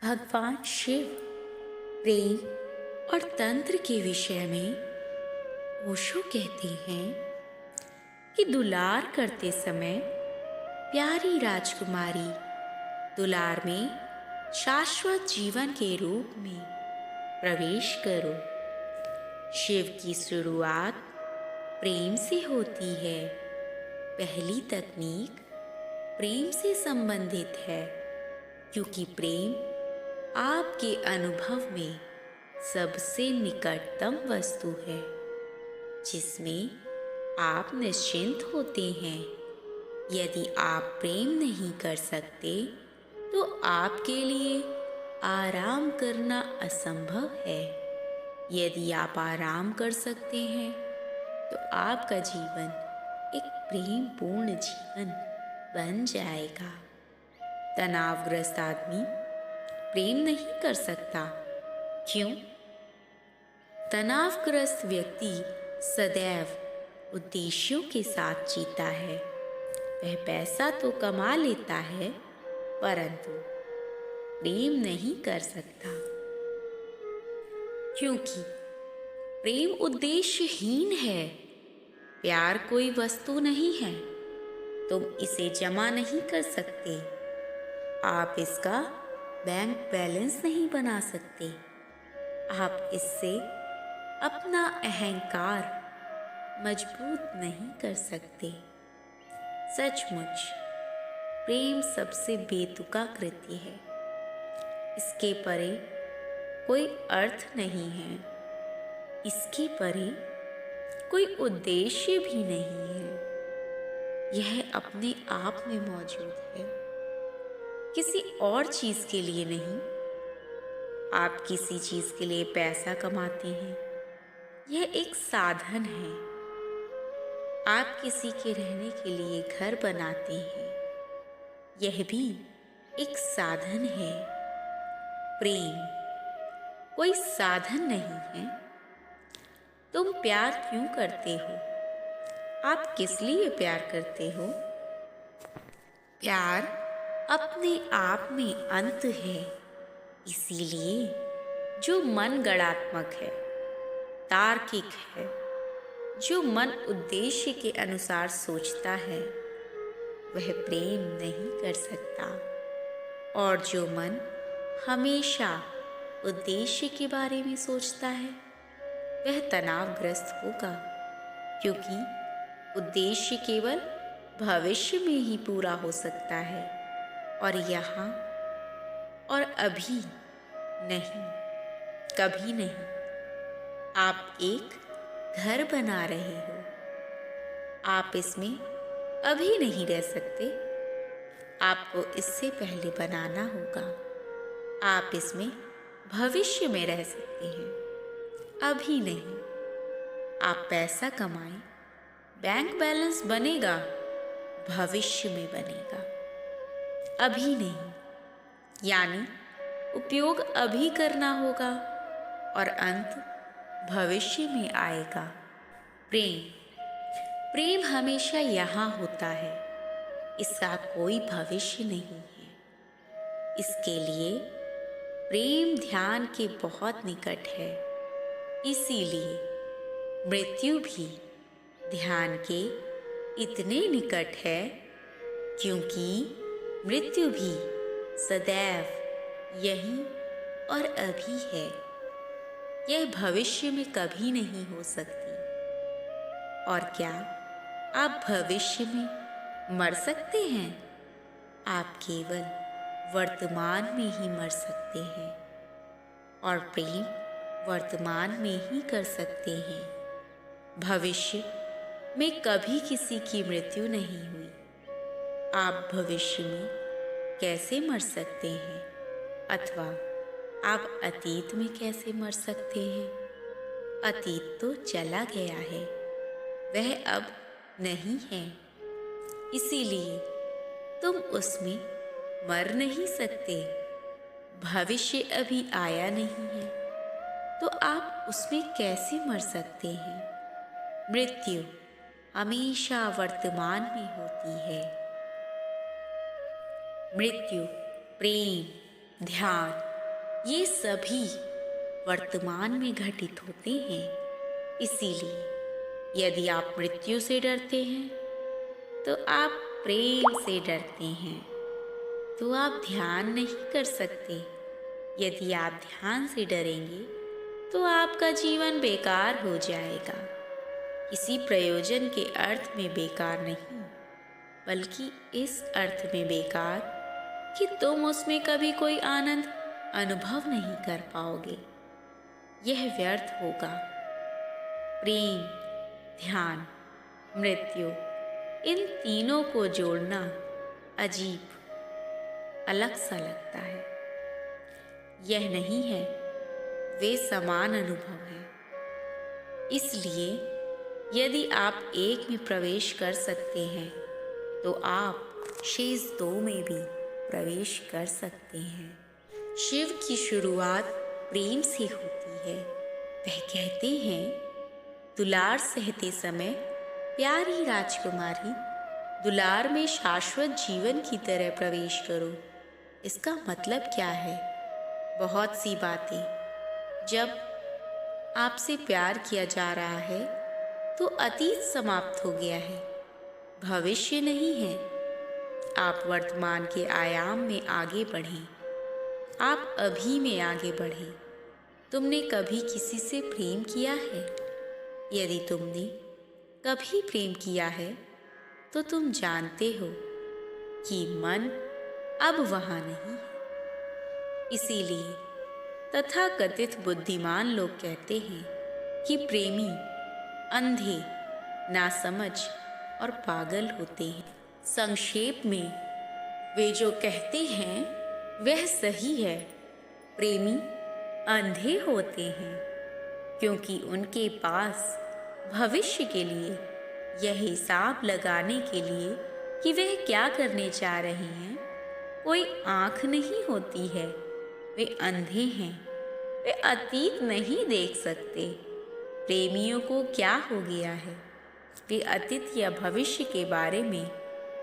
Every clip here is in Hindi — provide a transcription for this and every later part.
भगवान शिव प्रेम और तंत्र के विषय में ओशो कहते हैं कि दुलार करते समय प्यारी राजकुमारी दुलार में शाश्वत जीवन के रूप में प्रवेश करो। शिव की शुरुआत प्रेम से होती है। पहली तकनीक प्रेम से संबंधित है, क्योंकि प्रेम आपके अनुभव में सबसे निकटतम वस्तु है जिसमें आप निश्चिंत होते हैं। यदि आप प्रेम नहीं कर सकते तो आपके लिए आराम करना असंभव है। यदि आप आराम कर सकते हैं तो आपका जीवन एक प्रेमपूर्ण जीवन बन जाएगा। तनावग्रस्त आदमी प्रेम नहीं कर सकता। क्यों? तनावग्रस्त व्यक्ति सदैव उद्देश्यों के साथ जीता है। वह पैसा तो कमा लेता है, परंतु प्रेम नहीं कर सकता, क्योंकि प्रेम उद्देश्यहीन है। प्यार कोई वस्तु नहीं है। तुम इसे जमा नहीं कर सकते। आप इसका बैंक बैलेंस नहीं बना सकते। आप इससे अपना अहंकार मजबूत नहीं कर सकते। सचमुच प्रेम सबसे बेतुका कृत्य है। इसके परे कोई अर्थ नहीं है। इसके परे कोई उद्देश्य भी नहीं है। यह अपने आप में मौजूद है, किसी और चीज के लिए नहीं। आप किसी चीज के लिए पैसा कमाते हैं, यह एक साधन है। आप किसी के रहने के लिए घर बनाते हैं, यह भी एक साधन है। प्रेम कोई साधन नहीं है। तुम प्यार क्यों करते हो? आप किस लिए प्यार करते हो? प्यार अपने आप में अंत है। इसीलिए जो मन गणात्मक है, तार्किक है, जो मन उद्देश्य के अनुसार सोचता है, वह प्रेम नहीं कर सकता। और जो मन हमेशा उद्देश्य के बारे में सोचता है, वह तनावग्रस्त होगा, क्योंकि उद्देश्य केवल भविष्य में ही पूरा हो सकता है और यहाँ और अभी नहीं, कभी नहीं। आप एक घर बना रहे हो। आप इसमें अभी नहीं रह सकते। आपको इससे पहले बनाना होगा। आप इसमें भविष्य में रह सकते हैं, अभी नहीं। आप पैसा कमाएं, बैंक बैलेंस बनेगा, भविष्य में बनेगा, अभी नहीं। यानी उपयोग अभी करना होगा और अंत भविष्य में आएगा। प्रेम हमेशा यहाँ होता है। इसका कोई भविष्य नहीं है। इसके लिए प्रेम ध्यान के बहुत निकट है। इसीलिए मृत्यु भी ध्यान के इतने निकट है, क्योंकि मृत्यु भी सदैव यहीं और अभी है। यह भविष्य में कभी नहीं हो सकती। और क्या आप भविष्य में मर सकते हैं? आप केवल वर्तमान में ही मर सकते हैं, और प्रेम वर्तमान में ही कर सकते हैं। भविष्य में कभी किसी की मृत्यु नहीं हुई। आप भविष्य में कैसे मर सकते हैं? अथवा आप अतीत में कैसे मर सकते हैं? अतीत तो चला गया है, वह अब नहीं है। इसीलिए तुम उसमें मर नहीं सकते। भविष्य अभी आया नहीं है, तो आप उसमें कैसे मर सकते हैं? मृत्यु हमेशा वर्तमान में होती है। मृत्यु प्रेम, ध्यान ये सभी वर्तमान में घटित होते हैं। इसीलिए यदि आप मृत्यु से डरते हैं तो आप प्रेम से डरते हैं, तो आप ध्यान नहीं कर सकते। यदि आप ध्यान से डरेंगे तो आपका जीवन बेकार हो जाएगा। किसी प्रयोजन के अर्थ में बेकार नहीं, बल्कि इस अर्थ में बेकार कि तुम उसमें कभी कोई आनंद अनुभव नहीं कर पाओगे। यह व्यर्थ होगा। प्रेम, ध्यान, मृत्यु, इन तीनों को जोड़ना अजीब, अलग सा लगता है। यह नहीं है, वे समान अनुभव हैं। इसलिए यदि आप एक में प्रवेश कर सकते हैं तो आप शेष दो में भी प्रवेश कर सकते हैं। शिव की शुरुआत प्रेम से होती है। वह कहते हैं, दुलार सहते समय प्यारी राजकुमारी, दुलार में शाश्वत जीवन की तरह प्रवेश करो। इसका मतलब क्या है? बहुत सी बातें। जब आपसे प्यार किया जा रहा है तो अतीत समाप्त हो गया है, भविष्य नहीं है। आप वर्तमान के आयाम में आगे बढ़ें। आप अभी में आगे बढ़ें। तुमने कभी किसी से प्रेम किया है? यदि तुमने कभी प्रेम किया है तो तुम जानते हो कि मन अब वहाँ नहीं है। इसीलिए तथाकथित बुद्धिमान लोग कहते हैं कि प्रेमी अंधे, नासमझ और पागल होते हैं। संक्षेप में वे जो कहते हैं वह सही है। प्रेमी अंधे होते हैं क्योंकि उनके पास भविष्य के लिए यह हिसाब लगाने के लिए कि वह क्या करने जा रहे हैं कोई आँख नहीं होती है। वे अंधे हैं। वे अतीत नहीं देख सकते। प्रेमियों को क्या हो गया है? वे अतीत या भविष्य के बारे में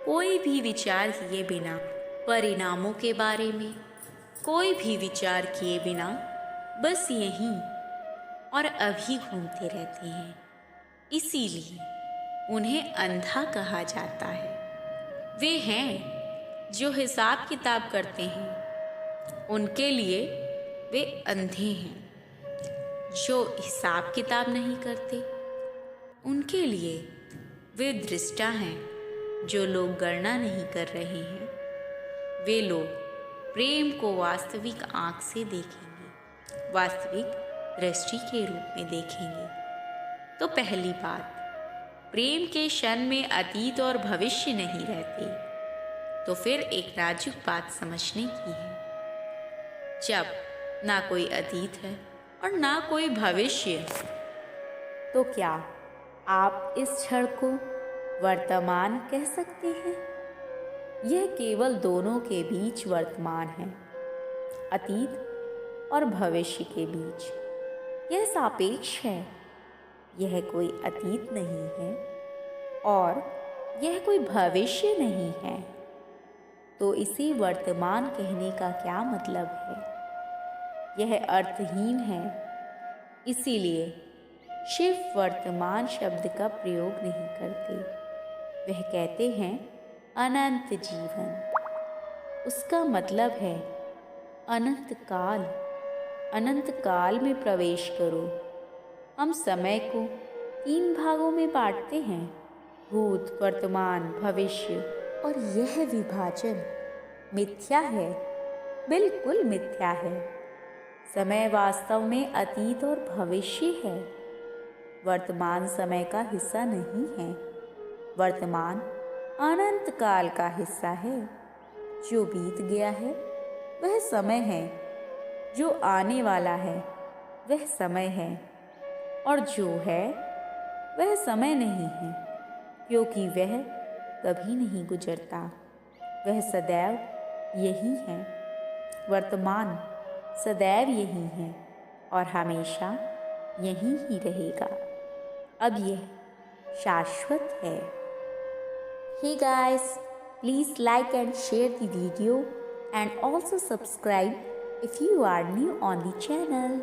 कोई भी विचार किए बिना, परिणामों के बारे में कोई भी विचार किए बिना बस यहीं और अभी घूमते रहते हैं। इसीलिए उन्हें अंधा कहा जाता है। वे हैं जो हिसाब किताब करते हैं, उनके लिए वे अंधे हैं। जो हिसाब किताब नहीं करते, उनके लिए वे दृष्टा हैं। जो लोग गणना नहीं कर रहे हैं, वे लोग प्रेम को वास्तविक आँख से देखेंगे, वास्तविक दृष्टि के रूप में देखेंगे। तो पहली बात, प्रेम के क्षण में अतीत और भविष्य नहीं रहते। तो फिर एक नाजुक बात समझने की है। जब ना कोई अतीत है और ना कोई भविष्य, तो क्या आप इस क्षण को वर्तमान कह सकते हैं? यह केवल दोनों के बीच वर्तमान है, अतीत और भविष्य के बीच। यह सापेक्ष है। यह कोई अतीत नहीं है और यह कोई भविष्य नहीं है। तो इसे वर्तमान कहने का क्या मतलब है? यह अर्थहीन है। इसीलिए शिव वर्तमान शब्द का प्रयोग नहीं करते। वह कहते हैं अनंत जीवन। उसका मतलब है अनंत काल। अनंत काल में प्रवेश करो। हम समय को 3 भागों में बांटते हैं, भूत, वर्तमान, भविष्य। और यह विभाजन मिथ्या है, बिल्कुल मिथ्या है। समय वास्तव में अतीत और भविष्य है, वर्तमान समय का हिस्सा नहीं है। वर्तमान अनंत काल का हिस्सा है। जो बीत गया है वह समय है, जो आने वाला है वह समय है, और जो है वह समय नहीं है, क्योंकि वह कभी नहीं गुजरता। वह सदैव यही है। वर्तमान सदैव यही है और हमेशा यही ही रहेगा। अब यह शाश्वत है। Hey guys, please like and share the video and also subscribe If you are new on the channel,